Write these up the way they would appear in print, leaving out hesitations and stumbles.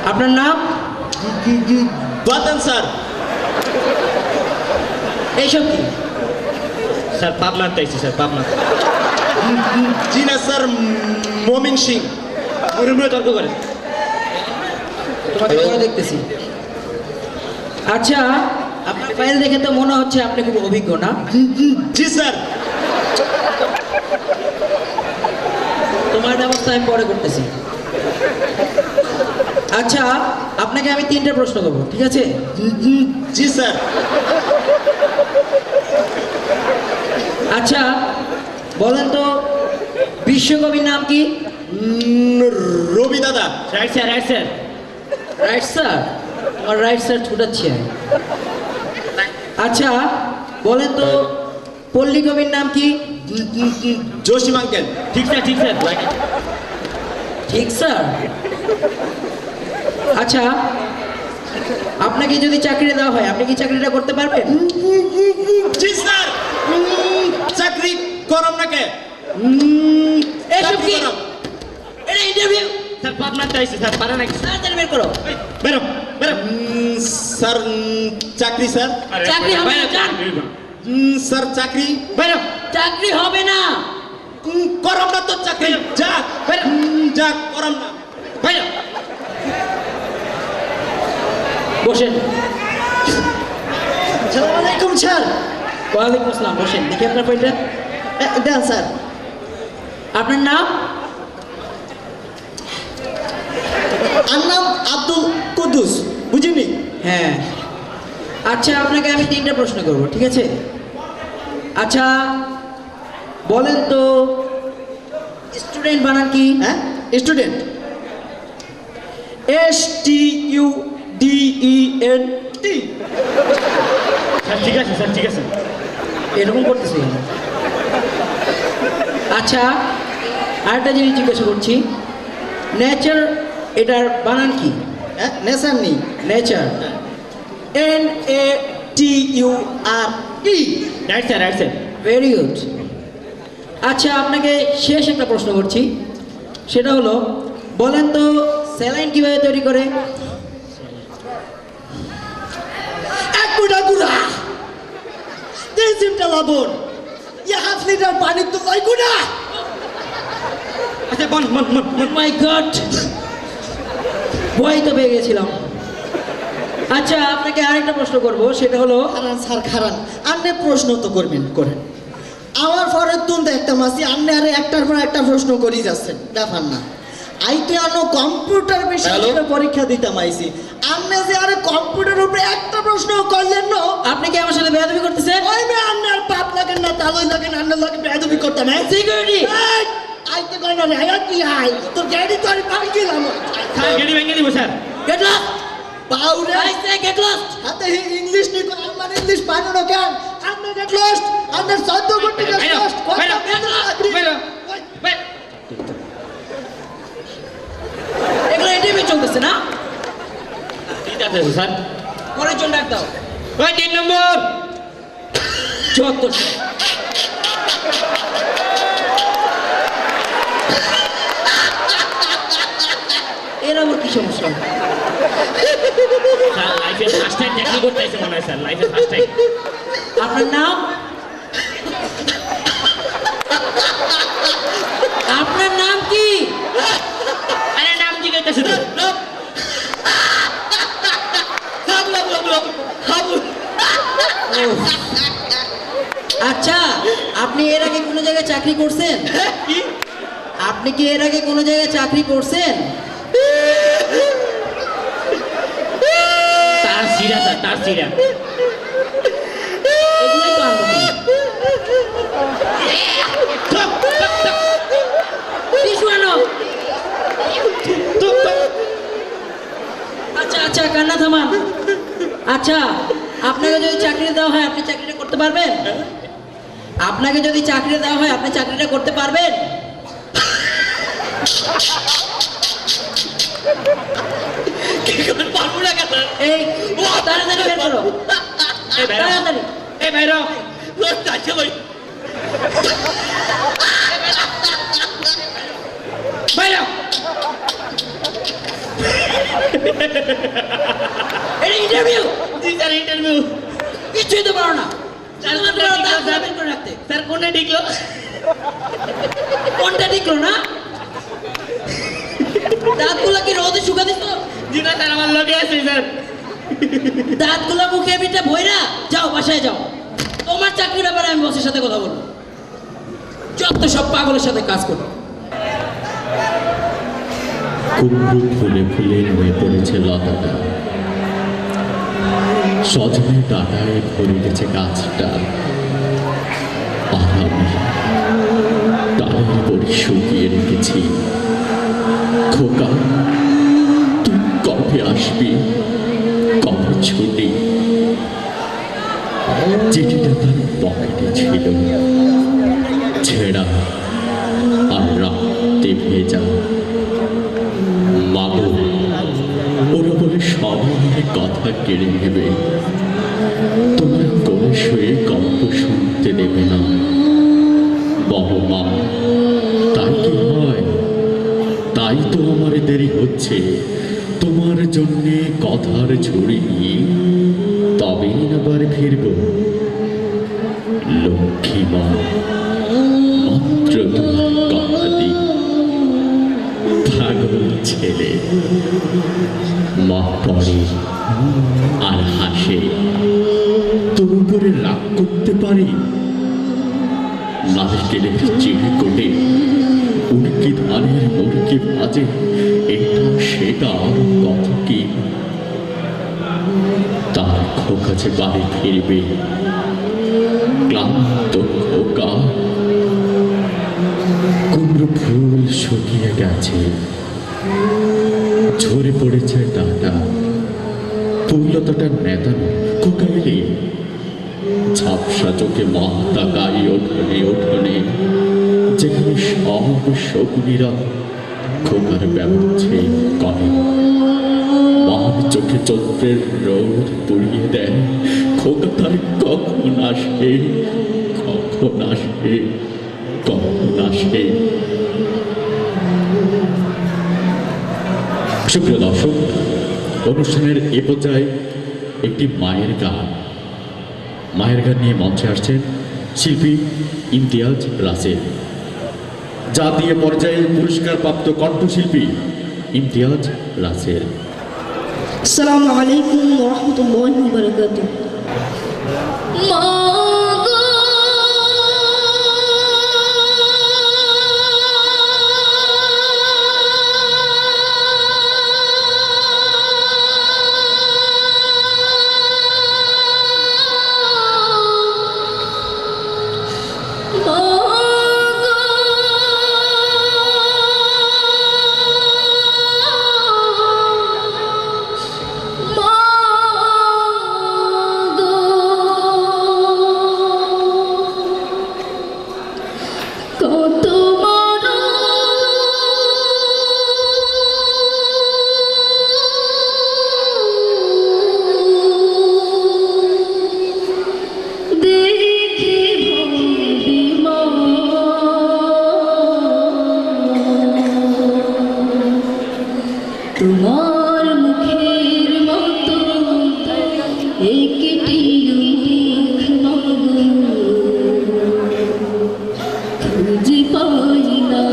আপনার নাম? বাদন স্যার। এইসব কি স্যার পাবনার চাইছি স্যার পাবনা। জি না স্যার, মমিন সিং। মুড়ে তর্ক করে তোমাকে পরে দেখতেছি। আচ্ছা, আপনার ফাইল দেখে তো মনে হচ্ছে আপনি খুব অভিজ্ঞ, না? জি স্যার। তোমার ব্যবস্থা আমি পরে করতেছি। আচ্ছা, আপনাকে আমি 3টে প্রশ্ন করবো, ঠিক আছে? জি স্যার। আচ্ছা, বলেন তো বিশ্বকবির নাম কি? রবি দাদা। Right sir, right sir, right sir. আমার রাইট স্যার ছুটাচ্ছি আমি। আচ্ছা, বলেন তো পল্লী কবির নাম কি? জসিম আঙ্কেল। ঠিক স্যার, ঠিক স্যার, ঠিক স্যার। আচ্ছা, আপনাকে যদি চাকরি দেওয়া হয় আপনি কি চাকরিটা করতে পারবেন? জি স্যার। চাকরি করম না কে? এসব কি? এটা ইন্টারভিউ। স্যার পাবনার চাইছি স্যার, পারে নাকি? তাড়াতাড়ি বের করো। বেরো বেরো। স্যার চাকরি স্যার। চাকরি হবে না, যান। স্যার চাকরি। বেরো। চাকরি হবে না। করম না তো চাকরি। যা বেরো। যা করম না। বেরো। বসেন। আসসালামু আলাইকুম স্যার। ওয়ালাইকুম আসসালাম। বসেন, দেখি আপনার ফাইলটা। দেন স্যার। আপনার নাম? আমার নাম আব্দুল কুদ্দুস, বুঝিনি? হ্যাঁ। আচ্ছা, আপনাকে আমি 3টে প্রশ্ন করব, ঠিক আছে? আচ্ছা, বলেন তো স্টুডেন্ট বানান কি? হ্যাঁ, স্টুডেন্ট। STUDENT। স্যার ঠিক আছে স্যার, ঠিক আছে। এরকম করতেছি। আচ্ছা, আরেকটা জিনিস জিজ্ঞাসা করছি, নেচার এটার বানান কি? হ্যাঁ, নেশার নেই। Nature. NATURE। Right sir, right sir. Very good. আচ্ছা, আপনাকে শেষ একটা প্রশ্ন করছি, সেটা হলো বলেন তো স্যালাইন কিভাবে তৈরি করে? এক গুড়া গুড়া 3 লবণ, 1/2 লিটার পানির তো 9 গুড়া। আচ্ছা বল বল বল বল। মাই গড, ভয় তো পেয়ে গেছিলাম। আচ্ছা, আপনাকে আরেকটা প্রশ্ন করব, সেটা হলো খারান স্যার খারান, আপনি প্রশ্ন তো করবেন, করেন। আমার পরে তুলতে একটা মাসি আপনি আরে একটার পর একটা প্রশ্ন করি যাচ্ছেন, ব্যাপার না। আইতে আনো কম্পিউটার বিষয়ে পরীক্ষা দিতাম আইছি, আপনি যে আরে কম্পিউটার উপরে একটা প্রশ্ন করলেন না। আপনি কি আমার সাথে বেয়াদবি করতেছেন? ওই মে আপনার পাপ লাগেন না, তালই লাগেন, আপনার লাগে বেয়াদবি করতাম। হ্যাঁ, সিকিউরিটি। আইতে কই না রে, কি আই তোর গাড়ি তো আমি পাই গেলাম। স্যার গেড়ি ভেঙে দিব স্যার। Get lost. পাউরে আই সে গেট লস্ট। হাতে ইংলিশ নি কোন আমার ইংলিশ পারো না কেন? আপনি গেট লস্ট, আপনার 14 কোটি গেট লস্ট। বেরো বেরো। এগুলো ইন্টারভিউ চলতেছে না? ঠিক আছে স্যার। পরের জন ডাক দাও। ওই 3 নম্বর। 74। এর আবার কি সমস্যা? স্যার লাইফে ফার্স্ট টাইম চাকরি করতে এসে মনে হয় স্যার, লাইফে ফার্স্ট টাইম। আপনার নাম? আপনার নাম কি? আরে নাম জিজ্ঞাসা তো। আচ্ছা, আপনি এর আগে কোনো জায়গায় চাকরি করছেন? আপনি কি এর আগে কোনো জায়গায় চাকরি করছেন? তার সিরা স্যার, তার সিরা। এগুলোই তো আনবো। টিস্যু আনো। আচ্ছা আচ্ছা, কান্না থামান। আচ্ছা, আপনাকে যদি চাকরি দেওয়া হয় আপনি চাকরিটা করতে পারবেন? আপনাকে যদি চাকরি দেওয়া হয় আপনি চাকরিটা করতে পারবেন? পারবো না কেন? এই তাড়াতাড়ি বের করো, তাড়াতাড়ি। এই ভাইরা লোক যাচ্ছে ভাই। ভাইরা এটা ইন্টারভিউ, জি স্যার ইন্টারভিউ। কিছুই তো পারো না। স্যার, শুধুমাত্র কোনটা ঠিক দাঁতগুলো স্যার? বের করে রাখতে। স্যার কোনটা টিকলো? কোনটা টিকলো না? দাঁতগুলো কি রোদে শুকা দিত? জি না স্যার, আমার লগে আছে স্যার। দাঁতগুলো মুখে পিঠে ভইরা যাও, বাসায় যাও। তোমার চাকরির ব্যাপারে আমি বসের সাথে কথা বলবো। যত সব পাগলের সাথে কাজ করো। কুমড়ো ফুলে ফুলে নুয়ে পড়েছে লতাটা, সজনে ডাটায় ভরে গেছে গাছটা, আর আমি ডালের বড়ি শুকিয়ে রেখেছি। খোকা, তুই কবে আসবি, কবে ছুটি? চিঠিটা তার পকেটে ছিল, ছেঁড়া আর রাতে ভেজা। মাগো, ওরা বলে সবাই কথা কেড়ে নেবে, তোমার কোলে শুয়ে গল্প শুনতে দেবে না। বলো মা, তাই কি হয়? তাই তো আমার দেরি হচ্ছে, তোমার জন্যে কথার ঝুড়ি নিয়ে তবেই না বাড়ি ফিরব। লক্ষ্মী মা, মাত্র তোমার কথা দিই। পাগল ছেলে, মা পড়ে আর হাসে, তোর উপরে রাগ করতে পারি? নারকেলের চিড়ে কোটে উড়কি ধানের মুরকি ভাজে, এটা সেটা আর কত কি। তার খোকাছে বাড়ি ফিরবে, ক্লান্ত খোকা। কুমড়ো ফুল শুকিয়ে গেছে, ঝরে পড়েছে ডাটা, ফুললতাটা নেতানো। খোকা এলে ঝাপসা চোখে মা তাকাই ওঠনে ওঠনে, যেখানে সব শকুনিরা খোকার ব্যবচ্ছে করে। মার চোখে চন্দ্রের রোদ পুড়িয়ে দেয়। খোকা তার কখন আসে, কখন আসে, কখন আসে। সুপ্রিয় দর্শক, অনুষ্ঠানের এ পর্যায়ে একটি মায়ের গান নিয়ে মঞ্চে আসছেন শিল্পী ইমতিয়াজ রাসেল। জাতীয় পর্যায়ে পুরস্কারপ্রাপ্ত কণ্ঠশিল্পী ইমতিয়াজ রাসেল। আসসালামু আলাইকুম ওয়া রাহমাতুল্লাহি ওয়া বারাকাতুহু। কত দেখে ভাবিমা তোমার মুখের মতো একটি মুখ মাগো খুঁজে পাই না।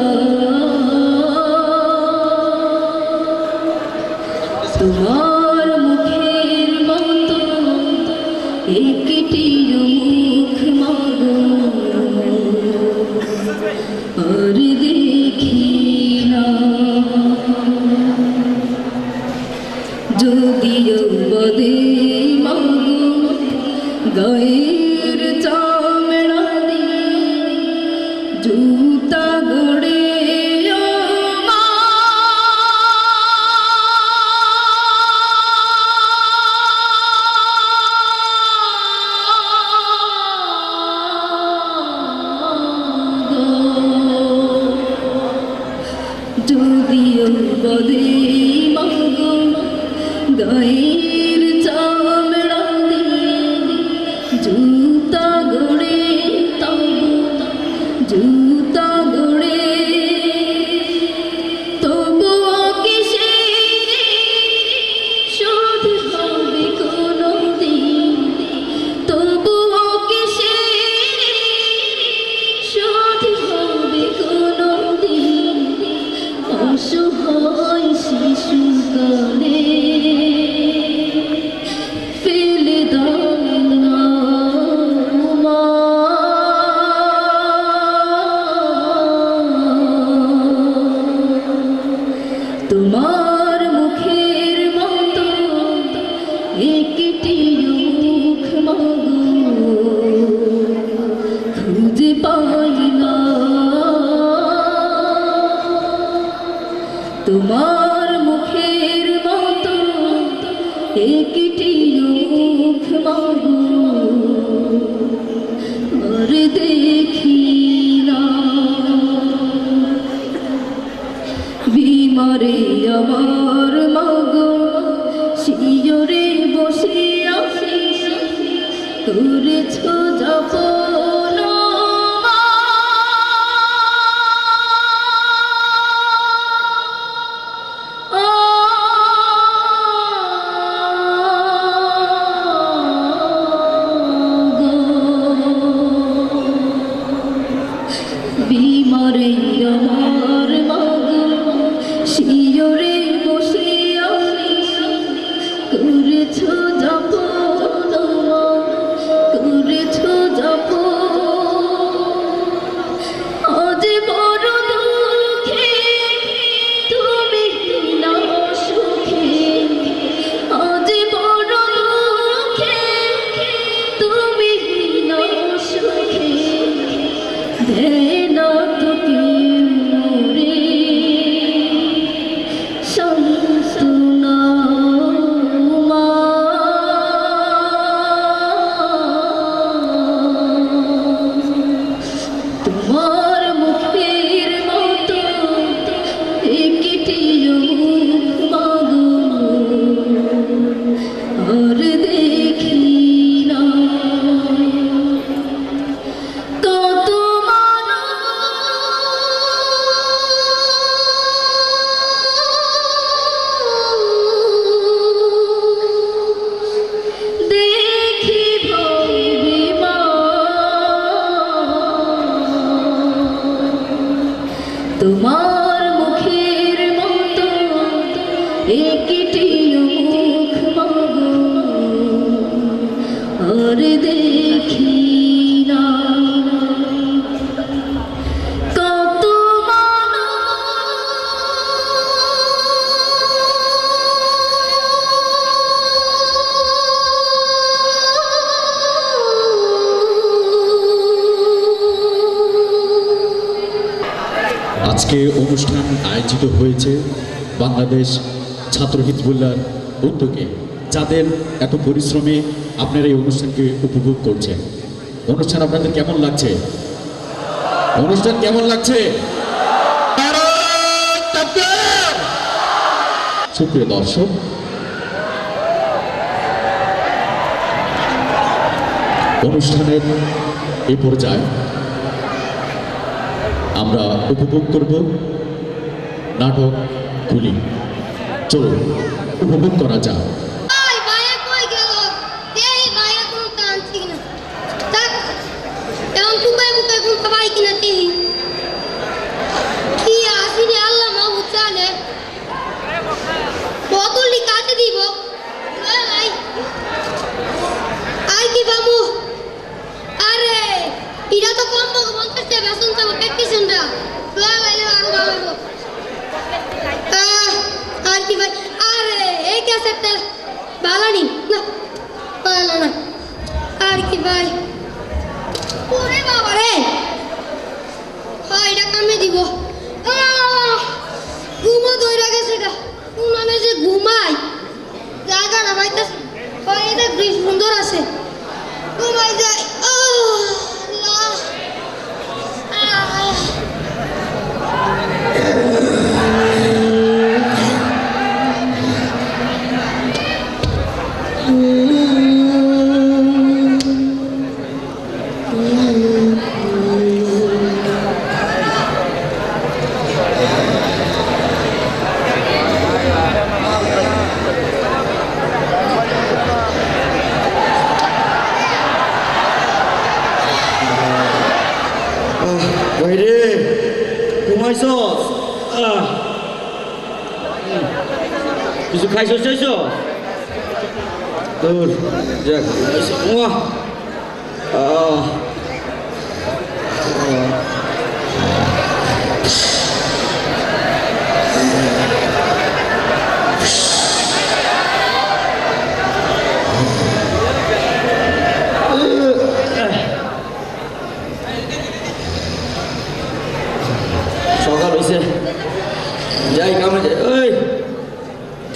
তোমার মুখের মতো একটি মুখ মাগো আর দেখি না। যদিও বদে মাগো গায়ের চামড়া দিয়ে জুতা গড়ে ও মা। যদিও বদে মাগো গায়ের চামড়া দিয়ে জুতা গড়ে জুতা গড়ে তবুও কিসের তোমার মুখের মতো একটি মুখ মাগো খুঁজে পাই না তোমার মুখের মতো একটি মুখ মাগো আর দেখি না বিমারে আমার মাগো শিয়রে বসে আছি করেছ যাপন বিমারে আমার মাগো শিয়রে বসে আছি করেছ যাপন করেছ যাপন আজ বড় দুঃখে তুমি না সুখে আজ বড় দুঃখে তুমি না সুখে দেনা তোকে মোরে শান্তনা মা তোমার মুখের মতো একটি মুখ মাগো আর দেখি না কত দেখি ভবে মা তোমার মুখের মতো একটি মুখ মাগো আর দেখি না কত আজকে অনুষ্ঠান আয়োজিত হয়েছে বাংলাদেশ ছাত্র হিজবুল্লাহর উদ্যোগে। যাদের এত পরিশ্রমে আপনারা এই অনুষ্ঠানকে উপভোগ করছেন, অনুষ্ঠান আপনাদের কেমন লাগছে? অনুষ্ঠান কেমন লাগছে? সুপ্রিয় দর্শক, অনুষ্ঠানের এই পর্যায়ে আমরা উপভোগ করব নাটকগুলি। চলুন উপভোগ করা যাক। ভাই ভাইয়া কই গেল এই ভাইয়া কোন কাঁদছি না তাক এখন টুকাই মুকাই কোন ভাই কিনা তেহি কি আসিনি আল্লাহ মাহবুব জানে বদলি কাটে দিব ভাই আই কি বামু আরে ইরা তো কম বক বলতেছে বেসন তো প্র্যাকটিসন রা ভাই আরো ভালো আর কি ভাই আরে এই ক্যাসেটটা বালানি না ভালো না আর কি ভাই ওরে বাবা রে ভাই এটা কামে দিব ঘুমো ধরে গেছে গা নামে যে ঘুমাই জায়গাটা পাইতেছে ভাই এটা বেশ সুন্দর আছে ঘুমাই যায় আল্লাহ বাইরে ঘুমাইছস কিছু খাইছস চাইছ তোর যাক ঘুমা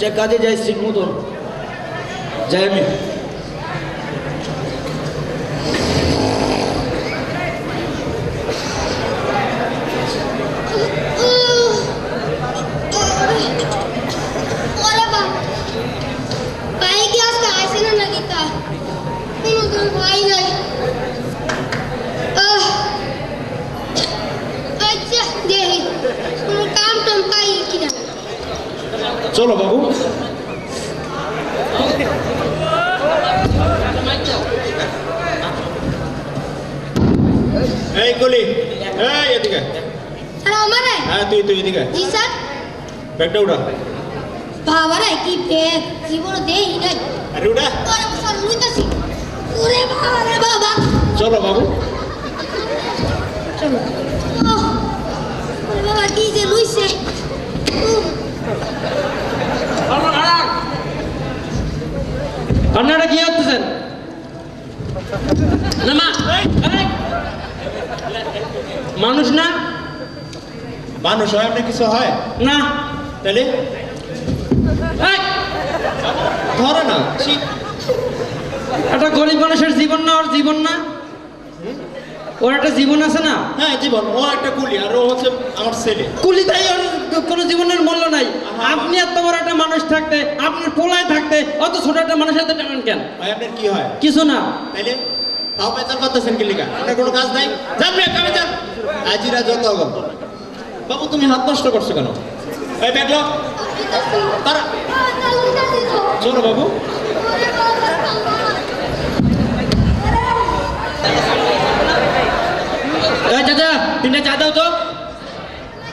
যা কাজে যাই ঠিক মতন যাই আমি। ওরে বাবা ভাই কি আজকে আইসে না নাকি তা কোনো তো ভাই নাই আচ্ছা দেখি কোনো কাম টাম পাই কিনা চলো বাবু। এই কলি, এই এদিকে। স্যার আমারে হ্যাঁ তুই এদিকে। জি স্যার ব্যাগটা উঠা। বাবারে কি ব্যাগ জীবন দেই নাই আরে উঠা। ওরে স্যার লুইতাছি ওরে বাবা রে বাবা চলো বাবু। চলো ওরে বাবা কি যে লুইছে আপনারা কি করতেছেন? না মা এই! মানুষ না মানুষ হয় এমনি কিছু হয় না তাহলে এই! ধরে না। একটা গরিব মানুষের জীবন না, ওর জীবন না, ওর একটা জীবন আছে না। হ্যাঁ জীবন, ও একটা কুলি আর ও হচ্ছে আমার ছেলে। কুলিতাই ওর কোনো জীবনের মূল্য নাই। আপনি এত বড় একটা মানুষ থাকতে, আপনার পোলায় থাকতে অত ছোট একটা মানুষের সাথে টানেন কেন? ভাই আপনার কি হয়? কিছু না। তাইলে তাও পেছাল করতেছেন কি লিগা? আপনার কোনো কাজ নাই? যান মেয়ে, কামে যান। আজিরা যত গো। বাবু তুমি হাত নষ্ট করছো কেন? এই ব্যাগ লো। তারা চলো বাবু। এই চাচা, তিনটা চা দাও তো।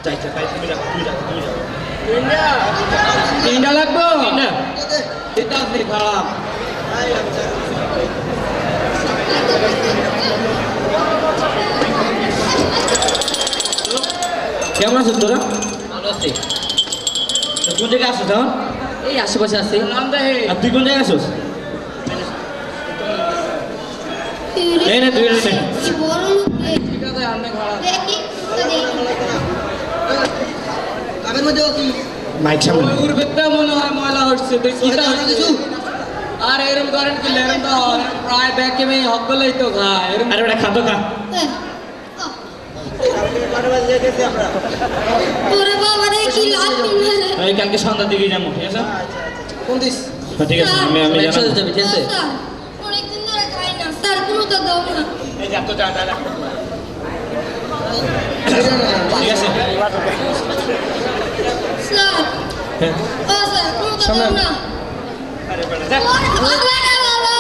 চাই চাই তুমি রাখ, তুমি রাখ, তুমি রাখ। তিনটা লাগবো। তিনটা আপনি খারাপ। কেমন আছিস তোরা? ভালো আছি। কোন জায়গায় আসছিস এখন? এই আশেপাশে আছি। আর তুই কোন জায়গায় আসছিস? এই নে, তুই নে। বড় লোক রে। দেখি তো দেখি মাইক সামনে। ওর ভেতরে মনে হয় ময়লা হচ্ছে, তুই কি তা কিছু? আর এরকম করেন কি এরকম তো প্রায় ব্যাকে মেয়ে হক গলেই তো খায় এরকম। আরে ওটা খাতো খা। ওরে বাবা রে কি লাথি মেরে এই কালকে সন্ধ্যার দিকে যাবো, ঠিক আছে? কোন দিস? হ্যাঁ, ঠিক আছে, আমি একসাথে জানাবো। যাবি, ঠিক আছে? স্যার অনেকদিন ধরে খাই না স্যার কোনো তো দাও না এই যা তো, যা যা যা। ঠিক আছে। স্যার হ্যাঁ। ও স্যার কোনো তো দাও না আরে বেটা, যা। ওরে বাবা রে বাবা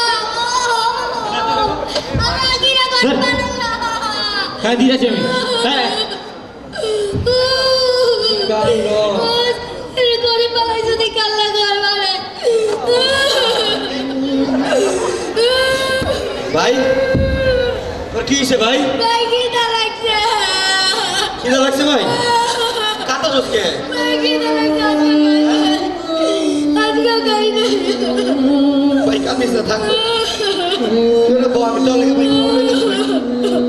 আমার কি রে স্যার। হ্যাঁ, দিয়ে যাচ্ছি আমি। হ্যাঁ। গরিব বাবাই যদি কাল্লা ঘর মারে ভাই, তোর কি হয়েছে ভাই? ভাই খিদা লাগছে খিদা লাগছে ভাই? কাটা জোসকে? ভাই খিদা লাগছে আজকে খাই না ভাই কামিস না, থাক। তুই না আমি তোর লেগে ভাই খাওয়া লইতেছি ভাই।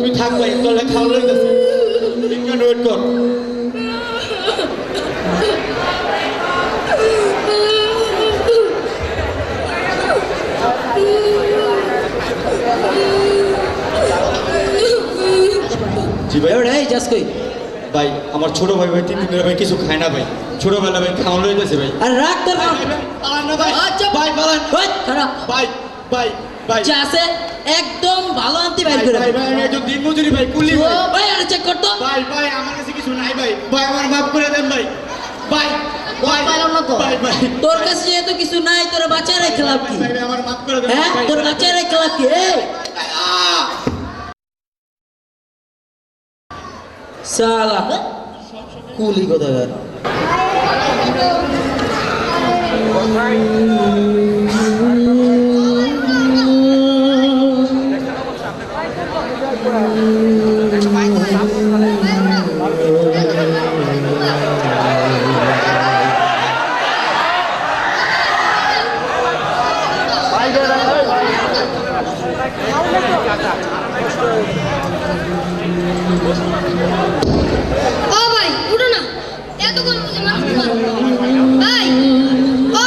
তুই থাক ভাই, তোর লেগে খাওয়া লইতেছি। একটু ওয়েট কর। জি ভাই। এই যাস কই? ভাই আমার ছোট ভাই 3 দিন ভাই কিছু খায় না ভাই। ছোটবেলা ভাই খাওয়া লইতেছে ভাই। আর রাখ তোর ভাই পালান না ভাই। ভাই পালান। ওই খারাপ ভাই ভাই ভাই যা আছে একদম ভালো আনতে বাইর করে ভাই ভাই আমি একজন দিনমজুরি ভাই, কুলি ভাই। ভাই আরে চেক কর তো। ভাই ভাই আমার কাছে কিছু নাই ভাই। ভাই আমার মাফ করে দেন ভাই। ভাই ভাই পাইলাম না তো। ভাই ভাই তোর কাছে যেহেতু কিছু নাই, তোর বাচ্চা রেখে লাভ কি? ভাই আমার মাফ করে দেন হ্যাঁ, ভাই। তোর বাচ্চা রেখে লাভ কি? এই সালা কুলি কোথাকার। ও ভাই উঠো না এত কোন বুঝে মানুষ ভাই ও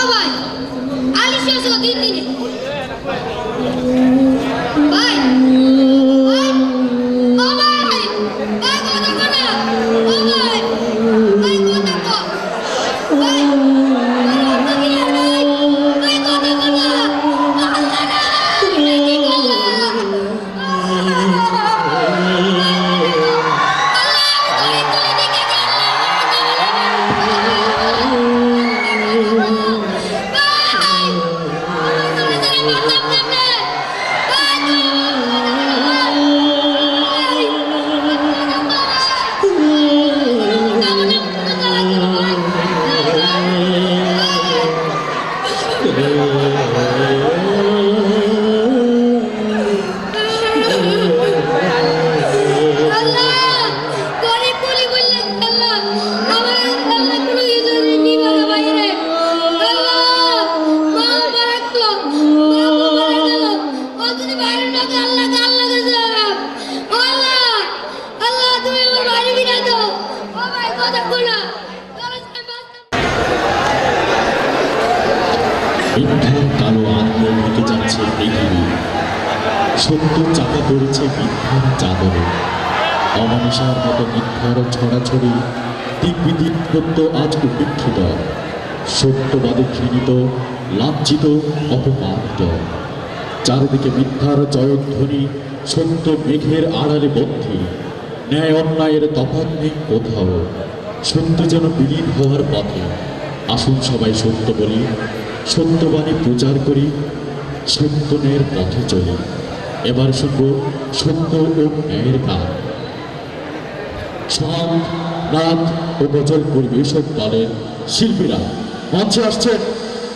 মিথ্যার কালো আত্মা ঢেকে যাচ্ছে পৃথিবী, সত্য চাপা পড়েছে মিথ্যার চাদরে। অমানুষার মতো মিথ্যার ছড়াছড়ি, দিগ্বিদিক সত্য আজ উপেক্ষিত, সত্যবাদে ঘৃণিত, লাঞ্ছিত, অপমানিত। চারিদিকে মিথ্যার জয়ধ্বনি, সত্য মেঘের আড়ালে বদ্ধি, ন্যায় অন্যায়ের তফাৎ নেই কোথাও, সত্য যেন বিলীন হওয়ার পথে। আসুন সবাই সত্য বলি, সত্যবাণী প্রচার করি, সত্য ন্যায়ের পথে চলি। এবার শুনব সত্য ও ন্যায়ের গান। সং, নাচ ও গজল পরিবেশক দলের শিল্পীরা মঞ্চে আসছেন।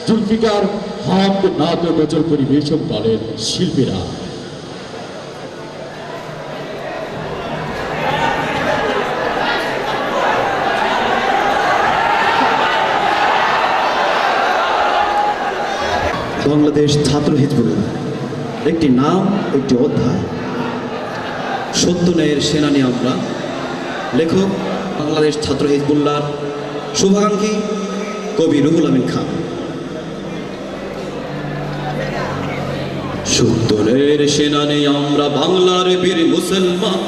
জুলফিকার, হামদ, নাচ ও গজল পরিবেশক দলের শিল্পীরা। বাংলাদেশ ছাত্র হিজবুল্লাহ, একটি নাম, একটি অধ্যায়। সত্য ন্যায়ের সেনানী আমরা। লেখক বাংলাদেশ ছাত্র হিজবুল্লাহর শুভাকাঙ্ক্ষী কবি রুহুল আমিন খান। সত্য ন্যায়ের সেনানী আমরা, বাংলার বীর মুসলমান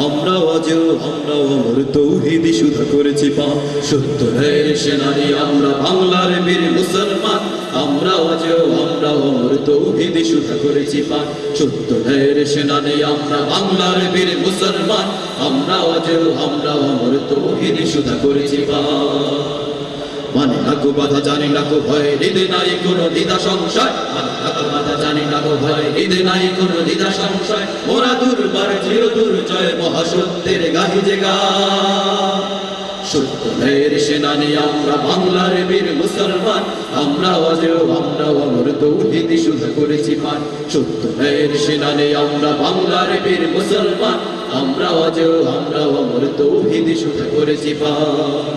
আমরা, আজও আমরাও অমর তৌহিদি সুধা করেছি পান। সত্য ন্যায়ের সেনানী আমরা, বাংলার বীর মুসলমান আমরা, আজও আমরাও অমর তৌহিদি সুধা করেছি পান। সত্য ন্যায়ের সেনানী আমরা, বাংলার বীর মুসলমান আমরা, আজও আমরাও অমর তৌহিদি সুধা করেছি পান। মানে না কো বাধা, জানি না কো ভয়, হৃদয় নাই কোনো দ্বিধা সংশয়। মানে না কো বাধা, জানি না কো ভয়, হৃদয় নাই কোনো দ্বিধা সংশয়। মোরা দুর্বার চির দুর্জয়, মহাসত্যের গাহি যে গান। সত্য ন্যায়ের সেনানী আমরা, বাংলার বীর মুসলমান আমরা, আজও আমরাও অমর তৌহিদি সুধা করেছি পান। সত্য ন্যায়ের সেনানী আমরা, বাংলার বীর মুসলমান আমরা, আজও আমরাও অমর তৌহিদি সুধা করেছি পান।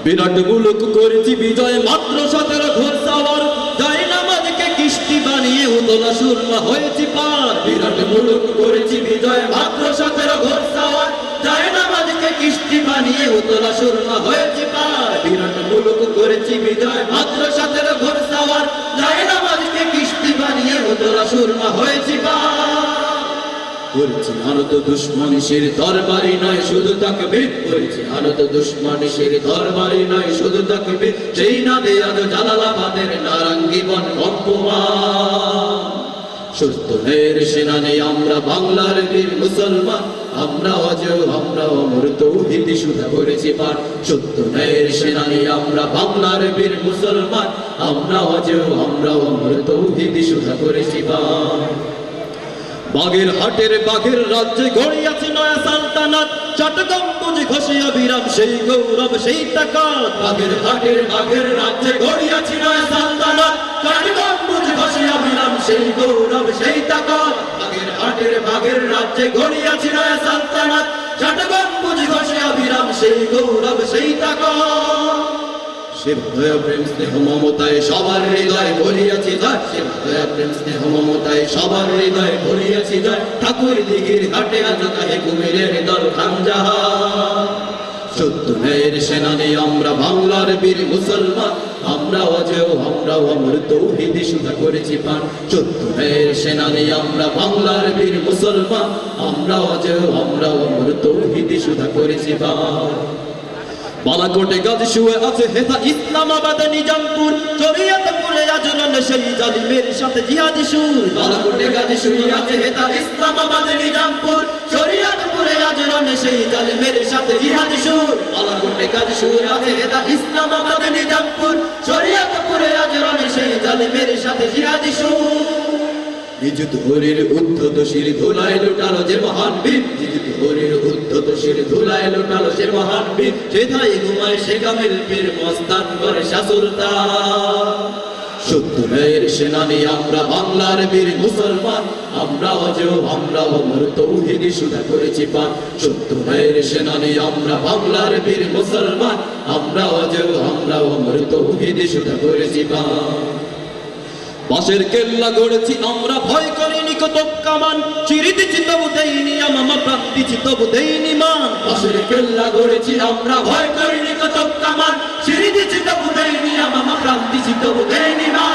বিরাট মুলুক করেছি বিজয়, মাত্র 17 ঘোড়সাওয়ার, জয় নামাজকে কিস্তি বানিয়ে উতলা সুরমা হয়েছি পার। বিরাট মুলুক করেছি বিজয়, মাত্র 17 ঘোড়সাওয়ার, জয় নামাজকে কিস্তি বানিয়ে উতলা সুরমা হয়েছি পার। বিরাট মুলুক করেছি বিজয়, মাত্র 17 ঘোড়সাওয়ার, জয় নামাজকে কিস্তি বানিয়ে উতলা সুরমা হয়েছি পার। করেছি আনত দুশ্মনীষের দরবারি নয় শুধু তাকবীর, করেছি আনত দুশ্মনীষের দরবারি নয় শুধু তাকবীর। সেই না দে আজ জালালাবাদের নারাঙ্গি বন কম্পমান। সত্য ন্যায়ের সেনানী আমরা, বাংলার বীর মুসলমান আমরা, আজও আমরা অমর তৌহিদি সুধা করেছি পান। সত্য ন্যায়ের সেনানী আমরা, বাংলার বীর মুসলমান আমরা, আজও আমরা অমর তৌহিদি সুধা করেছি পান। বাগের হাটের বাঘের রাজ্যে গড়িয়াছি নয়া সালতানাত, চট্টগ্রাম বুঝি ঘষিয়া বিরাম সেই গৌরব সেই তাকাত। বাগের হাটের বাঘের রাজ্যে গড়িয়াছি নয়া সালতানাত, চট্টগ্রাম বুঝি ঘষিয়া বিরাম সেই গৌরব সেই তাকাত। বাগের হাটের বাঘের রাজ্যে গড়িয়াছি নয়া সালতানাত, চট্টগ্রাম বুঝি ঘষিয়া বিরাম সেই গৌরব সেই তাকাত। শিব দয়া প্রেম স্নেহ মমতায় সবার হৃদয় ভরিয়াছি জয়, শিব দয়া প্রেম স্নেহ মমতায় সবার হৃদয় ভরিয়াছি জয়। ঠাকুর দিঘির ঘাটে আজ কাহে কুমিরের দল খানজাহা। সত্য ন্যায়ের সেনানী আমরা, বাংলার বীর মুসলমান আমরা, আজও আমরাও অমর তৌহিদি সুধা করেছি পান। সত্য ন্যায়ের সেনানী আমরা, বাংলার বীর মুসলমান আমরা, আজও আমরাও অমর তৌহিদি সুধা করেছি পান। বালাকোটে গাজ শুয়ে আছে হেথা, ইসলামাবাদ নিজামপুর, শরীয়তপুরে আজরান সেই জালিমের সাথে জিহাদি সুর। বালাকোটে গাজ শুয়ে আছে হেথা, ইসলামাবাদ নিজামপুর, শরীয়তপুরে আজরান সেই জালিমের সাথে জিহাদি সুর। বালাকোটে গাজ শুয়ে আছে হেথা, ইসলামাবাদ নিজামপুর, শরীয়তপুরে আজরান সেই জালিমের সাথে জিহাদি সুর। নিজ ধরির উদ্ধত শির ধুলায় লুটালো যে মহান বীর, নিজ ধরির উদ্ধত শির ধুলায় লুটালো যে মহান বীর। সেথায় ঘুমায় সে কামিল পীর, মস্তান করে শাসুরতান। সত্য ন্যায়ের সেনানী আমরা, বাংলার বীর মুসলমান আমরা, আজও আমরা অমর তৌহিদি সুধা করেছি পান। সত্য ন্যায়ের সেনানী আমরা, বাংলার বীর মুসলমান আমরা, আজও আমরা অমর তৌহিদি সুধা করেছি পান। বাঁশের কেল্লা গড়েছি আমরা, ভয় করিনি কত কামান, চিরি দিছি তবু দেইনি আমামা, প্রাণ দিছি তবু দেইনি মান। বাঁশের কেল্লা গড়েছি আমরা, ভয় করিনি কত কামান, চিরি দিছি তবু দেইনি আমামা, প্রাণ দিছি তবু দেইনি মান।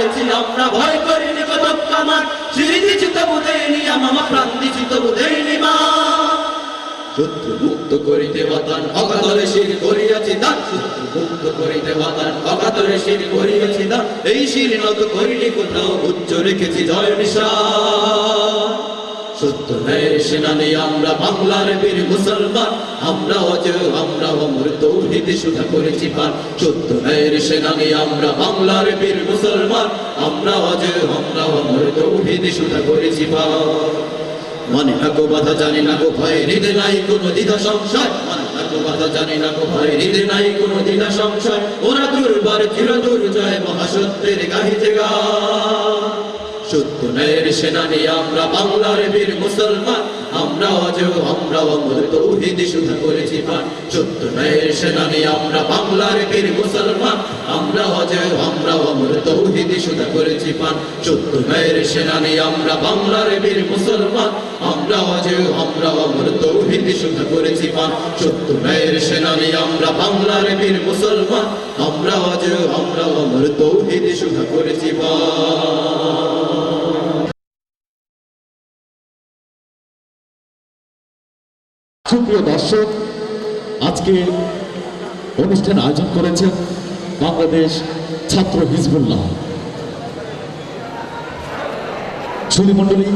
লড়েছি আমরা ভয় করিনি কতক আমার শির দিছি তবু দেয়নি আমার প্রাণ দিছি তবু দেয়নি মা শত্রু মুক্ত করিতে বাতান অকাতরে শির করিয়াছি দান শত্রু মুক্ত করিতে বাতান অকাতরে শির করিয়াছি দান এই শির নত করিনি কোথাও উচ্চ রেখেছি জয় নিশান সত্য ন্যায়ের সেনানি আমরা বাংলার বীর মুসলমান আমরা অজয় আমরা অমর তৌহিদ সুধা করেছি পান সত্য ন্যায়ের সেনানি আমরা বাংলার বীর মুসলমান আমরা অজয় আমরা অমর তৌহিদ সুধা করেছি পান মানে না গো বাধা জানি না গো ভয় হৃদয় নাই কোনো দ্বিধা সংশয় মানে না গো বাধা জানি না গো ভয় হৃদয় নাই কোনো দ্বিধা সংশয় ওরা দুর্বার চির দুর্জয় মহাসত্যের গাহিতে গান সত্য ন্যায়ের সেনানি আমরা বাংলার বীর মুসলমান আমরা অজয় আমরা অমর তৌহিদ সুধা করেছি পান সত্য ন্যায়ের সেনানি আমরা বাংলার বীর মুসলমান আমরা অজয় আমরা অমর তৌহিদ সুধা করেছি পান সত্য ন্যায়ের সেনানি আমরা বাংলার বীর মুসলমান আমরা অজয় আমরা অমর তৌহিদ সুধা করেছি পান সত্য ন্যায়ের সেনানি আমরা বাংলার বীর মুসলমান আমরা অজয় আমরা অমর তৌহিদ সুধা করেছি পান সুপ্রিয় দর্শক, আজকে অনুষ্ঠান আয়োজন করেছেন বাংলাদেশ ছাত্র হিজবুল্লাহ। সুধীমণ্ডলী,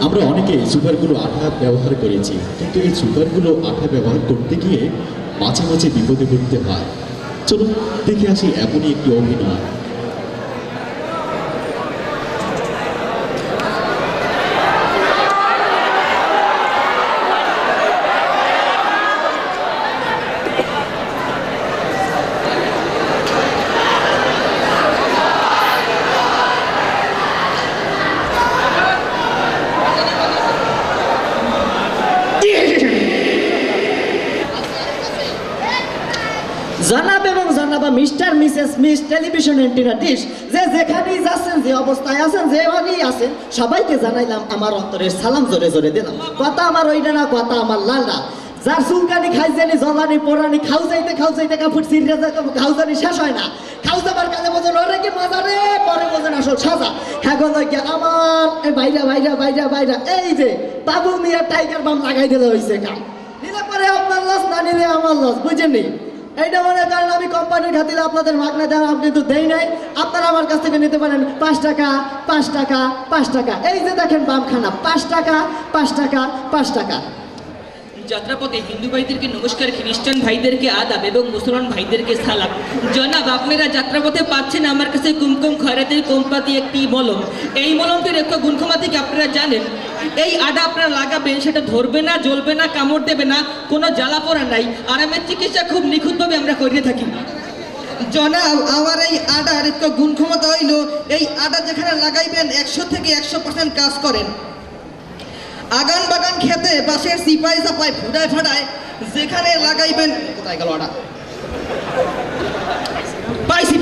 আমরা অনেকে সুপারগুলো আঠা ব্যবহার করেছি, কিন্তু এই সুপারগুলো আঠা ব্যবহার করতে গিয়ে মাঝে মাঝে বিপদে পড়তে হয়। চলুন দেখে আসি এমনই একটি অভিনয়। জানাব এবং জানাবা mister Mrs miss television antenna dish যে যেখানেই যাচ্ছেন যে অবস্থায় আছেন যেভাবেই আছেন সবাইকে জানাইলাম আমার অন্তরের সালাম জোরে জোরে দিলাম। কথা আমার ওইটা না, কথা আমার লালটা। যার চুলকানি খাইজানি জলানি পোড়ানি খাও যাইতে কাপড় ছিঁড়ে খাও জানি শেষ হয় না। খাও যাবার কালে বোঝেন ওরে কি মজা রে, পরে বোঝেন আসল সাজা। হ্যাঁ আমার বাইরা এই যে বাবু মিয়া টাইগার বাম লাগাই দিলে হয়েছে কাম। নিলে পরে আপনার লস, না নিলে আমার লস, বুঝেননি? এইটা মনে করেন আমি কোম্পানির খাতিরে আপনাদের মাগনা দেন, আপনি তো দেই নাই। আপনারা আমার কাছ থেকে নিতে পারেন 5 টাকা 5 টাকা 5 টাকা। এই যে দেখেন বামখানা 5 টাকা 5 টাকা 5 টাকা। যাত্রাপথে হিন্দু ভাইদেরকে নমস্কার, খ্রিস্টান ভাইদেরকে আদাব এবং মুসলমান ভাইদেরকে সালাম। জনাব, আপনারা যাত্রাপথে পাচ্ছেন আমার কাছে কুমকুম খয়রাতের কোম্পাতি একটি মলম। এই মলমটির একটা গুণক্ষমতা কি আপনারা জানেন? এই আডা আপনারা লাগাবেন, সেটা ধরবে না, জ্বলবে না, কামড় দেবে না, কোনো জ্বালা পোড়া নাই। আরামের চিকিৎসা খুব নিখুঁতভাবে আমরা করিয়ে থাকি। জনাব, আমার এই আডার একটা গুণক্ষমতা হইল এই আডা যেখানে লাগাইবেন 100 থেকে 100% কাজ করেন। আগান বাগান খেতে বাঁশের সিপাই চাপায় ফুটায় ফাটায় যেখানে লাগাইবেন, কোথায় গেল আডা? পাইছি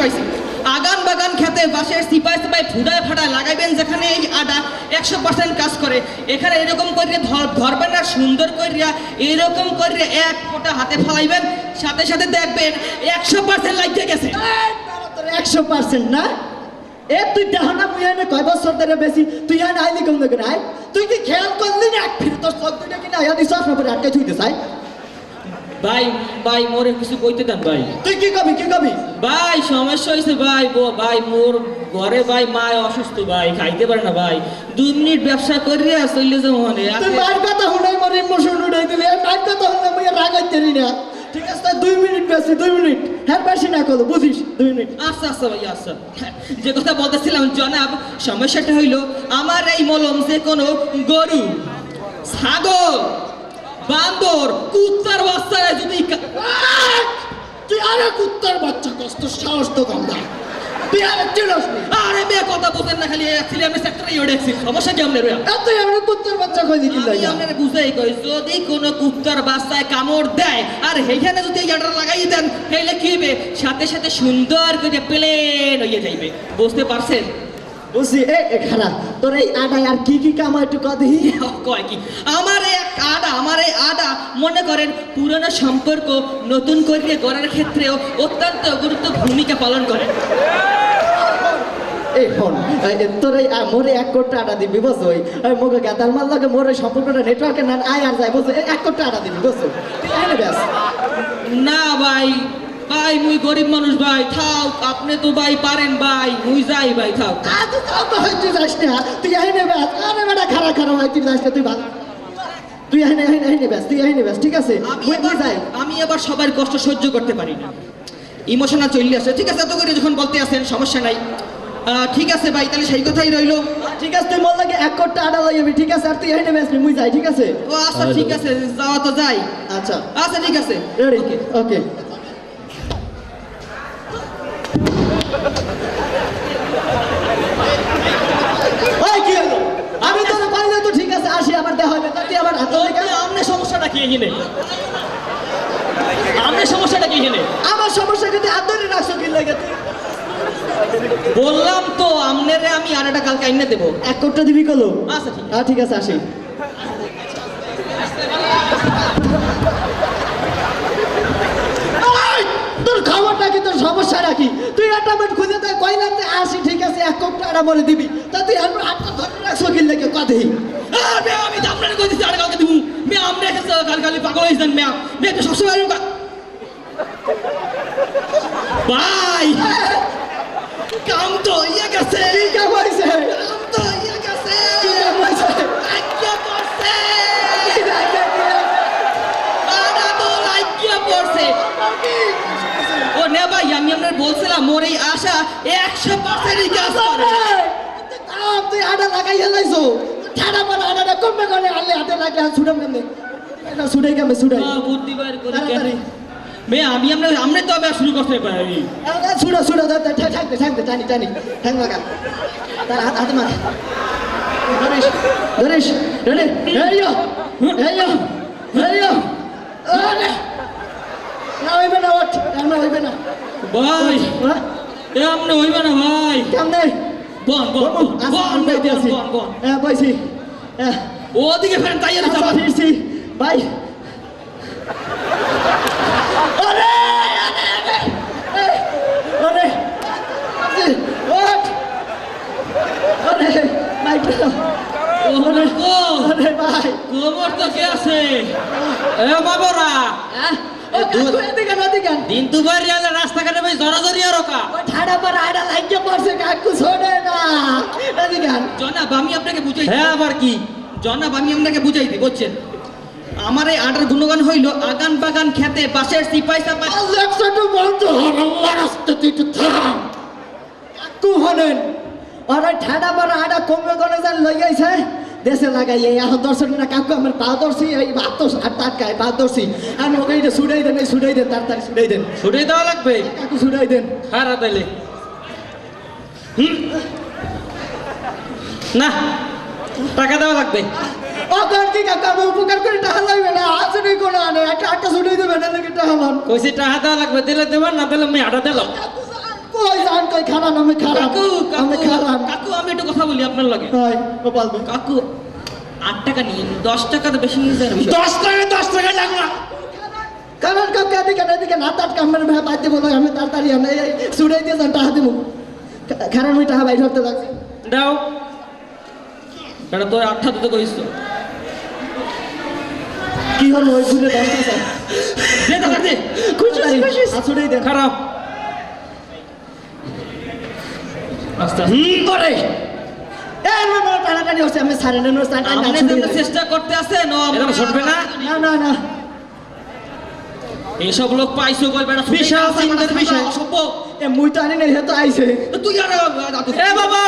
আগান বাগান খেতে বাঁশের সিপাই চাপায় ফুটায় ফাটায় লাগাইবেন যেখানে এই আডা 100% কাজ করে। এখানে এরকম করিয়া ধরবেন না, সুন্দর করিয়া এরকম করিয়া এক ফোঁটা হাতে ফেলাইবেন, সাথে সাথে দেখবেন 100% লাগিয়ে গেছে। 100% না? এ তুই দেখো না মুই এনে কয় বছর ধরে বেশি, তুই এনে আইলি কম দেখে নাই? তুই কি খেয়াল করলি না এক ফিরে তোর সব দুইটা কিনা আয়া দিছস না পরে আটকে থুইতে চাই? ভাই মোরে কিছু কইতে দেন ভাই। তুই কি কবি ভাই সমস্যা হয়েছে ভাই মোর ঘরে ভাই মা অসুস্থ ভাই, খাইতে পারে না ভাই। 2 মিনিট ব্যবসা করিয়া চলে যাবো মানে। তুই মার কথা শুনাই মরে ইমোশন উড়াই দিলি, মার কথা শুনে মুই রাগাইতে না। ঠিক আছে 2 মিনিট বেশি, 2 মিনিট হ্যাঁ বেশি না করো, বুঝিস? 2 মিনিট। আচ্ছা ভাই আচ্ছা। যে কথা বলতেছিলাম জনাব, সমস্যাটা হইল আমার এই মলম যে কোনো গরু, ছাগল, বান্দর, কুত্তার বাচ্চারা যদি তুই আরে কুত্তার বাচ্চা কষ্ট সাহস তো কম না। তুই আরে চিনস না? আরে মেয়ে কথা বলেন না, খালি অ্যাকচুয়ালি আমি সেক্টরে ইউডেক্সি সমস্যা কি আপনার? তুই আরে কুত্তার বাচ্চা কই দিলি? আমি আপনার বুঝাই কই, যদি কোনো কুত্তার বাচ্চায় কামড় দেয় আর সেইখানে যদি ইয়াটা লাগাই দেন, তাহলে কি হবে? সাথে সাথে সুন্দর করে প্লেন হয়ে যাইবে। বুঝতে পারছেন? বুঝছি। এ খারাপ তোর এই আডায় আর কি কি কাম একটু কদি? কয় কি আমার এই আডা মনে করেন পুরনো সম্পর্ক নতুন করে গড়ার ক্ষেত্রেও অত্যন্ত গুরুত্ব ভূমিকা পালন করে। এই ফোন তোর এই মোরে 1 কোটি টাকা দিবি বুঝছো ওই মোকে গাতাল মাল লাগে মোরে সম্পর্কটা নেটওয়ার্কে না আয় আর যায় বুঝছো 1 কোটি টাকা দিবি বুঝছো তুই এনে ব্যাস না ভাই ভাই মুই গরিব মানুষ ভাই থাও আপনি তো ভাই পারেন ভাই মুই যাই ভাই থাও আজ তো হইতে যাস না তুই এনে ব্যাস আরে বেটা খারাপ খারাপ হইতে যাস না তুই ভালো তুই এনে ব্যাস তুই এনে ব্যাস ঠিক আছে মুই যাই আমি আবার সবার কষ্ট সহ্য করতে পারি না ইমোশনাল চলে আসে ঠিক আছে এত করে যখন বলতে আসেন সমস্যা নাই ঠিক আছে ভাই তাহলে সেই কথাই রইলো ঠিক আছে তুই মোর লাগে 1 কোটি টাকা লাগবে ঠিক আছে আর তুই এনে ব্যাস মুই যাই ঠিক আছে ও আচ্ছা ঠিক আছে যাওয়া তো যাই আচ্ছা আচ্ছা ঠিক আছে রেডি ওকে ওই কি হলো আমি তো পাইলে তো ঠিক আছে আসি আবার দেখা হবে তুই আবার হাত লেগে আমনে সমস্যাটা কি এখানে আমনে সমস্যাটা কি এখানে আমার সমস্যা কিন্তু হাত ধরে রাখছো কি লাগে তুই বললাম তো আমনেরে আমি আর একটা কালকে আইনে দেবো 1 কোটি দিবি কলো আচ্ছা ঠিক ঠিক আছে আসি এই, তোর খবরটা কি তোর সমস্যা নাকি তুই একটা মিনিট খুঁজে দেয় কইলাম যে আসি ঠিক আছে 1 কোটি টাকা মরে দিবি তা তুই আমার হাতটা ধরে রাখছো কি লাগে কথাই আমি তো আপনার কই দিছি আর কালকে দিব মে আমনে এসে কাল কালি পাগল হইছেন মে তো সবসময় এরকম ভাই কাম তো ইয়ে গেছে কি কাম হইছে কাম তো ইয়ে গেছে কি কাম হইছে আজ্ঞা করছে আনা তো আজ্ঞা করছে ও নে ভাই আমি আপনার বলছিলাম মোর এই আশা 100% কাজ করে কাম তুই আডা লাগাই হেলাইছো ঠাডা পড়া আডাটা কমবে করে আলে হাতে লাগে আর ছুড়াম কেমনে এটা ছুড়াই কেমনে ছুড়াই বুদ্ধি বাইর করে তাড়াতাড়ি মে আমি আমরা তো আবার শুরু করতে পারি ছুড়া ছুড়া থাকবে টানি টানি ঠ্যাং লাগা তার হাতে মার ধরিস ধরিস ধরে এইয়ো এইয়ো এইয়ো আরে না হইবে না ওঠ না হইবে না ভাই হ্যাঁ এ আমনে হইবে না ভাই কেমনে বন বন বন বন বন হ্যাঁ বইছি হ্যাঁ ওদিকে ফেরেন তাই আর আচ্ছা, ফিরছি ভাই আরে আরে ওঠ আরে ভাই ওরে কো আরে ভাই গোবর তো কে আছে এ বাবরা দিন দুবার ইয়ালে রাস্তাঘাটে ভাই জড়াজড়ি আর রকা ঠাডা পর আডা লাগিয়ে পড়ছে কাকু ছোড়ে না এদিকে জনাব আমি আপনাকে বুঝাই হ্যাঁ আবার কি জনাব আমি আপনাকে বুঝাই দিই বুঝছেন আমার এই আটার গুণগান হইল আগান বাগান খেতে বাসের সিপাই সাপাই একসাথে বন্ধ হন আল্লাহ রাস্তা তুই তো থাম কাকু হনেন ওরা ঠাডা পর আডা কমবে করে যান লইয়াইছে দেশে লাগাই এই এখন দর্শন না কাকু আমার পা ধরছি এই ভাত তো আর টাটকায় পা ধরছি আমি ওকে এটা ছুটাই দেন এই ছুটাই দেন তাড়াতাড়ি ছুটাই দেন ছুটে দেওয়া লাগবে কাকু ছুটাই দেন খারাপ তাইলে না টাকা দেওয়া লাগবে ও কার্তিক কাকা আমি উপকার করে টাকা লাগবে না আসলে কোনো আনে একটা ছুটাই দেবে না নাকি টাকা মান কইছি টাকা দেওয়া লাগবে দিলে দেবেন না দিলে আমি আটা দিলাম কই জান কই খারাপ আমি খারাপ কাকু আমি কাকু খারাপ কাকু আমি একটু কথা বলি আপনার লাগে হয় গোপাল কাকু 8 টাকা নিয়ে 10 টাকা তো বেশি নিয়ে যান 10 টাকা লাগবে কারণ কাকা এদিকে না তার কামের ভাই বাইতে বলো আমি তাড়াতাড়ি আমি ছুটাই দিয়ে যান টাকা দিব কারণ ওই টাকা বাইর করতে লাগছে দাও এটা তো 8 তো কইছ কি হল ওই ঘুরে 10 টাকা দে টাকা দে খুশি ছুটাই দেন খারাপ আস্তে করে এই না টানাটানি হচ্ছে আমি সারে নেন আপনি যেন চেষ্টা করতে আছেন ও এরকম ছুটবে না না না না এইসব লোক পাইছো কই বেটা বিশাল চিন্তার বিষয়। অসভ্য এ মুই তো আনি নাই হে তো আইছে তো তুই আর এ বাবা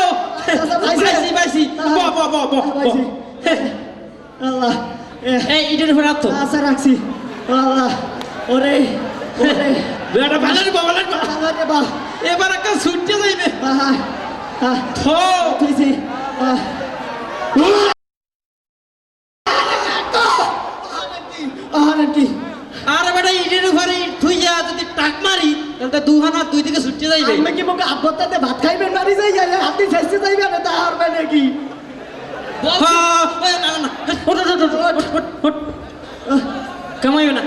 পাইছি পাইছি পাইছি। আল্লাহ এই ইটের উপর রাখতো আশা রাখছি আল্লাহ ওরে ওরে বেটা ভালো রে বাবা লাগবে আল্লাহ রে বাহ এবার একটা ছুটতে যাইবে আহা আহ থো তুইছি আহ কি আরে বেটা ইটের উপরে তুই যা যদি টাক মারি তাহলে তো দুহানা দুই দিকে ছুটতে যাইবে আমি কি মুখে আব্বতাতে ভাত খাইবেন মারি যাই যাই হাতি ছেড়তে যাইবে না তা হারবে নাকি হ্যাঁ না না না ওঠ ওঠ ওঠ ওঠ ওঠ কামাইবে না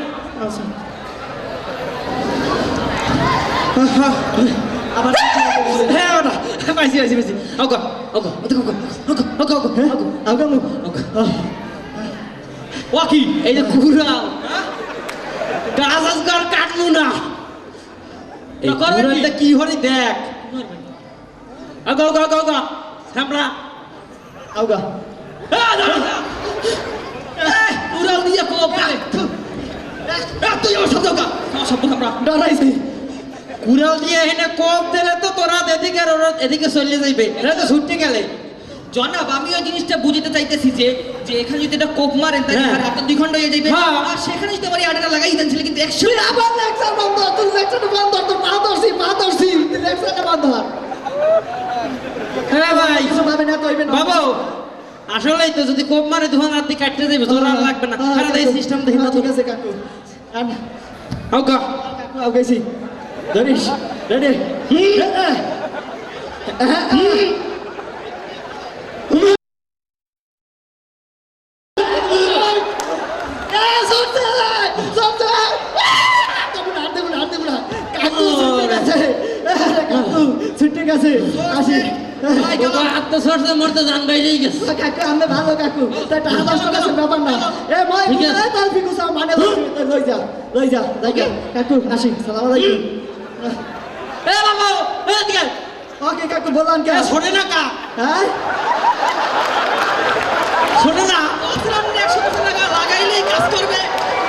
আবার হ্যাঁ ওটা পাইছি পাইছি পাইছি ওগো ওগো ওগো ওগো ওগো ওগো আগামু ও কি এই যে কুড়াল গাছ আজকাল কাটলু না এই কুড়ালটা কি হরি দেখ ওগো ওগো ওগো ওগো সামলা আউগা কুড়াল দিয়ে কোপ তুই আমার শব্দ গা আমার শব্দ আমরা ডরাইছি কুড়াল দিয়ে এনে কোপ দিলে তো তোরা এদিকে আর ওরা এদিকে চলে যাইবে এরা তো ছুটতে গেলে জনাব আমি ওই জিনিসটা বুঝতে চাইতেছি যে যে এখানে যদি এটা কোপ মারেন তাহলে হ্যাঁ। আপনার 2 ঘন্টা হয়ে যাবে হ্যাঁ। আর সেখানে যদি আমার এই আটাটা লাগাই দেন ছিল কিন্তু 100 তুই আবার লেকচার বন্ধ তুই লেকচারটা বন্ধ তোর পা ধরছি তুই লেকচারটা বন্ধ হ্যাঁ ভাই কিছু ভাবে না কইবে না বাবু আসলেই তো যদি কোপ মারে তখন রাতে কাটতে যাবে তোর আর লাগবে না আরে এই সিস্টেম দেখি না ঠিক আছে কাকু আন ওগো কাকু আউগাইছি ধরিস রেডি ছুটে গেছে আসি ওগো আত্মসর্ষে মরতে জান বাইরেই গেছে কাকু আমি ভালো কাকু তাই টাকা 10 টাকা ব্যাপার না এ মই ঠিক আছে। তাই ফিকুস মানে লই যা যাই কাকু আসি সালাম আলাইকুম এ বাবু এদিকে ওকে কাকু বললাম কে শোনে না কা হ্যাঁ শোনে না বলছিলাম 100 টাকা লাগাইলেই কাজ করবে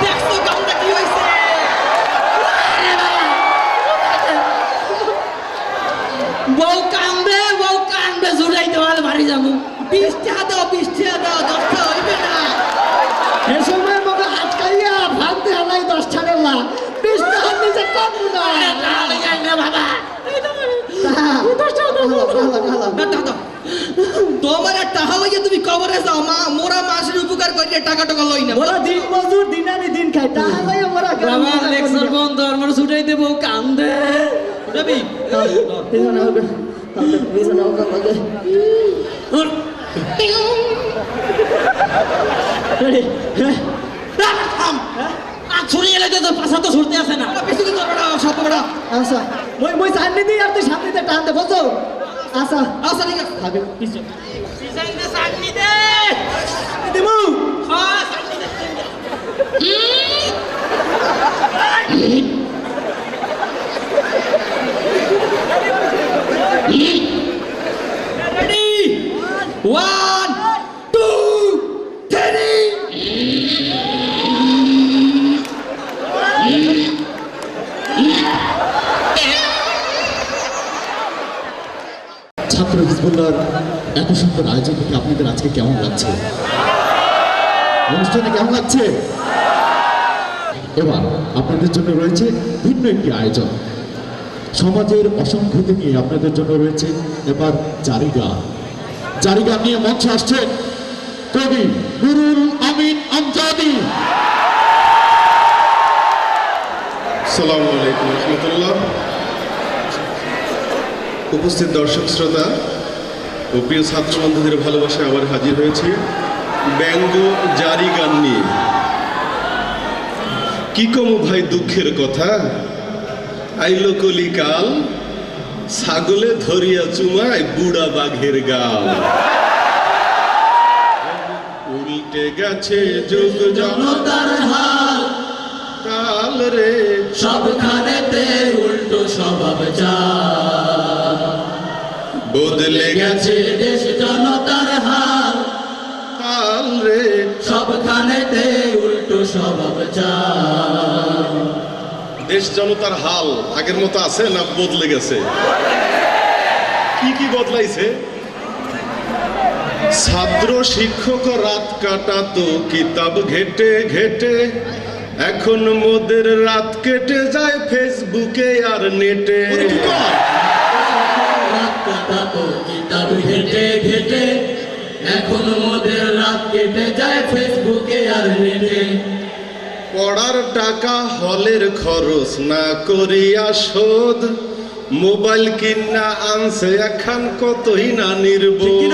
দেখছো কামটা কি হইছে বউ কান্দে জুড়াইতে পারলে বাড়ি যাবো 20 টাকা দাও 10 টা হইবে না এ সময় মনে আটকাইয়া ভাবতে হালাই 10 টাকার না 20 টাকা নিচে কম না বাবা তোমার টাকা লইয়া তুমি কবরে যাও মা মোরা মাসের উপকার করিয়া টাকা টাকা লই না ওরা দিন মজুর দিন আনি দিন খায় টাকা লইয়া ওরা বাবা লেকচার বন্ধ আমার ছুটাইতে বউ কান্দে রবি ছুরি এলে তো তোর পাশা তো ছুটতে আসে না বেশি কি করবে না সব বড় আচ্ছা মই সামনে দিই আর তুই সামনে দিয়ে টানতে বুঝছো আচ্ছা আচ্ছা ঠিক আছে ভাবে সামনে দে দিমু হ্যাঁ সামনে দে রেডি 1 2 3 ছাত্র হিজবুল্লাহর এত সুন্দর আয়োজন থেকে আপনাদের আজকে কেমন লাগছে? অনুষ্ঠানে কেমন লাগছে? এবার আপনাদের জন্য রয়েছে ভিন্ন একটি আয়োজন। সমাজের অসংখ্যকে নিয়ে আপনাদের জন্য রয়েছে এবার জারি গান নিয়ে মঞ্চে আসছেন কবি নুরুল আমিন আমজাদি। আসসালামু আলাইকুম রহমতুল্লাহ। উপস্থিত দর্শক শ্রোতা ও প্রিয় ছাত্র বন্ধুদের ভালোবাসায় আবার হাজির হয়েছি ব্যঙ্গ জারি গান নিয়ে। কি কম ভাই দুঃখের কথা, আইলো কলিকাল, ছাগলে ধরিয়া চুমায় বুড়া বাঘের গাল। উল্টে গেছে যুগ জনতার হাল, কাল রে সবখানেতে উল্টো স্বভাব বদলে গেছে দেশ জনতার হাল, কাল রে সবখানেতে উল্টো স্বভাব দেশ জনতার হাল আগের মতো আছে না বদলে গেছে? কি কি বদলাইছে? ছাত্র শিক্ষক রাত কাটাতো কিতাব ঘেটে ঘেটে, এখন মোদের রাত কেটে যায় ফেসবুকে আর নেটে। কিতাব ঘেটে ঘেটে, এখন মোদের রাত কেটে যায় ফেসবুকে আর নেটে। পড়ার টাকা হলের খরচ না করিয়া শোধ, মোবাইল কিনা আনছে এখন কতই না নির্বোধ।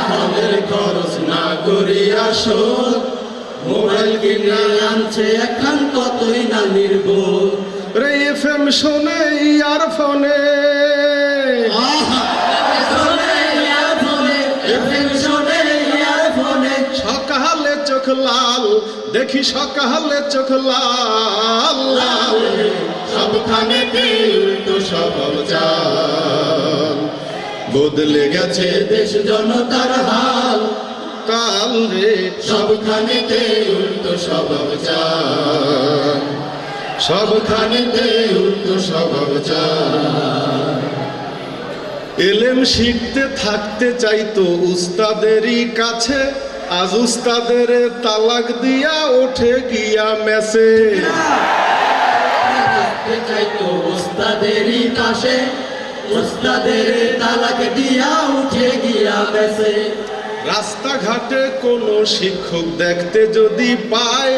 হলের খরচ না করিয়া শোধ, মোবাইল কিনে আনছে এখন কতই না নির্বোধ। রে এফএম শোনে ইয়ার ফোনে, দেখি সকালে চোখ লাল লাল সবখানেতে উল্টো স্বভাব চাল বদলে গেছে দেশ জনতার হাল কাল রে সবখানেতে উল্টো স্বভাব চাল সবখানেতে উল্টো স্বভাব চাল এলেম শিখতে থাকতে চাইতো উস্তাদেরই কাছে আজ উস্তাদের তালাক দিয়া ওঠে গিয়া মেসে চাইতো ওস্তাদেরই কাছে ওস্তাদের তালাক দিয়া উঠে গিয়া বেসে রাস্তাঘাটে কোনো শিক্ষক দেখতে যদি পায়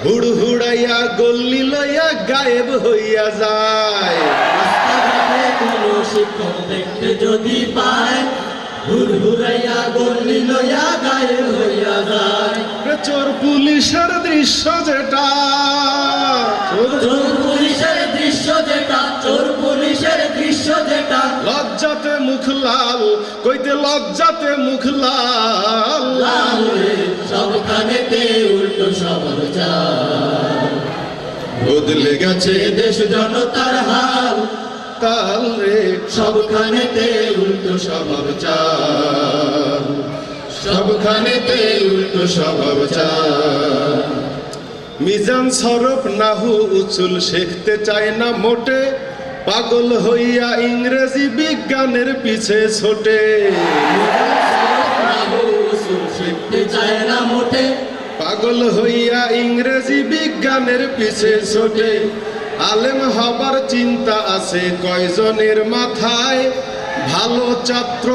হুড়হুড়াইয়া গল্লি লইয়া গায়েব হইয়া যায় রাস্তাঘাটে কোনো শিক্ষক দেখতে যদি পায় হুড়হুড়াইয়া গল্লি লইয়া গায়েব হইয়া যায় চোর পুলিশের দৃশ্য যেটা চোর পুলিশের দৃশ্য যেটা চোর পুলিশের দৃশ্য যেটা লজ্জাতে মুখ লাল কইতে লজ্জাতে মুখ লাল লাল রে সবখানেতে উল্টো স্বভাব চাল বদলে গেছে দেশ জনতার হাল কাল রে সবখানেতে উল্টো স্বভাব চাল সবখানেতে উল্টো স্বভাব চাল মিজান সরফ নাহু উচুল শিখতে চায় না মোটে পাগল হইয়া ইংরেজি বিজ্ঞানের পিছে ছোটে শিখতে চায় না মোটে পাগল হইয়া ইংরেজি বিজ্ঞানের পিছে ছোটে আলেম হবার চিন্তা আছে কয়জনের মাথায় ভালো ছাত্র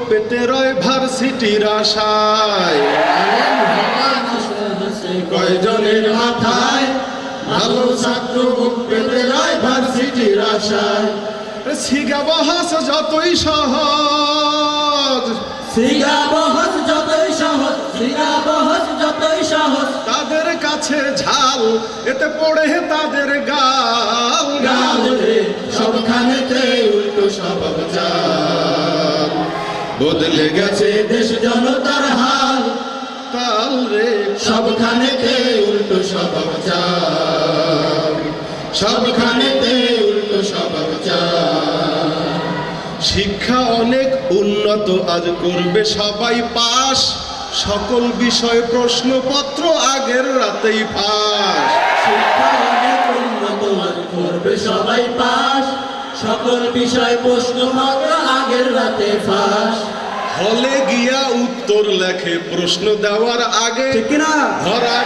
পেতে রয় ভার্সিটির আশায় কয়জনের মাথায় ভালো ছাত্র পেতে রয় ভার্সিটির আশায় সিগা বহাস যতই সহজ সিগা বহস যতই সহজ সিগা বহস যতই সহজ তাদের কাছে ঝাল এতে পড়ে তাদের গাল গাল রে সবখানেতে উল্টো স্বভাব চাল বদলে গেছে দেশ জনতার হাল কাল রে সবখানেতে উল্টো স্বভাব চাল সবখানেতে উল্টো স্বভাব চাল শিক্ষা অনেক উন্নত আজ করবে সবাই পাস সকল বিষয় প্রশ্নপত্র আগের রাতেই ফাঁস শিক্ষা অনেক উন্নত আজ করবে সবাই পাস সকল বিষয় প্রশ্নপত্র আগের রাতে ফাঁস হলে গিয়া উত্তর লেখে প্রশ্ন দেওয়ার আগে ঠিক না ধরা